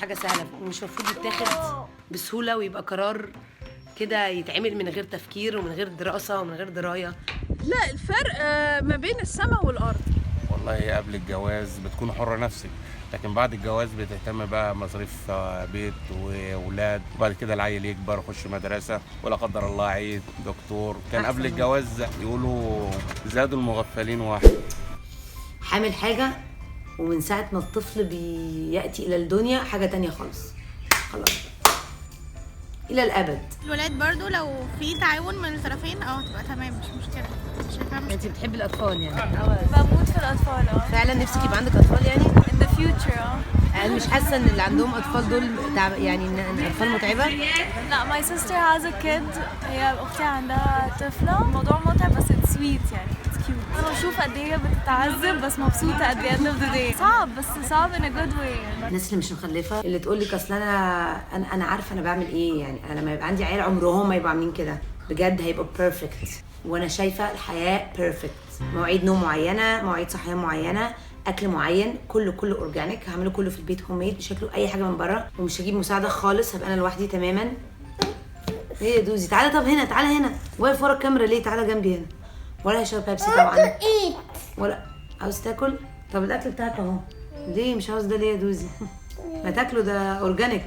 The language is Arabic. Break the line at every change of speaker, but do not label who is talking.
حاجه سهله، مش المفروض يتاخد بسهوله ويبقى قرار كده يتعمل من غير تفكير ومن غير دراسه ومن غير درايه.
لا، الفرق ما بين السماء والارض.
والله قبل الجواز بتكون حرة نفسك، لكن بعد الجواز بتهتم بقى مصاريف بيت وولاد، وبعد كده العيل يكبر يخش مدرسة ولا قدر الله عيد دكتور. كان قبل الجواز يقولوا زادوا المغفلين واحد.
حامل حاجه ومن ساعه ما الطفل بياتي الى الدنيا حاجه تانية خالص، خلاص الى الابد.
الولاد برضو لو في تعاون من الطرفين هتبقى تمام، مش مشكله. شايفاها مش
انت بتحبي الاطفال يعني؟
بموت في الأطفال.
فعلا نفسك يبقى عندك اطفال يعني؟
in the future.
انا مش حاسه ان اللي عندهم اطفال دول يعني ان الاطفال متعبه.
لا، my sister has a kid. هي أختي عندها طفلة. الموضوع متعب بس it's sweet يعني it's cute. أنا بشوف قد إيه بتتعذب بس مبسوطة at the end of the day. صعب بس صعب in a good way يعني.
الناس اللي مش مخلفه اللي تقول لك اصل انا عارفه انا بعمل ايه، يعني انا لما يبقى عندي عيال عمرهم ما يبقوا عاملين كده، بجد هيبقوا بيرفكت. وانا شايفه الحياه بيرفكت، مواعيد نوم معينه، مواعيد صحيان معينه، اكل معين، كله اورجانيك، هعمله كله في البيت هوم ميد، مش هاكله اي حاجه من بره، ومش هجيب مساعده خالص، هبقى انا لوحدي تماما. ايه يا دوزي تعالى، طب هنا تعالى هنا، واقف ورا الكاميرا ليه؟ تعالى جنبي هنا. ولا هشرب بيبسي طبعا ولا عاوز تاكل؟ طب الاكل بتاعك اهو. ليه مش عاوز ده ليه يا دوزي؟ ما تاكله ده اورجانيك.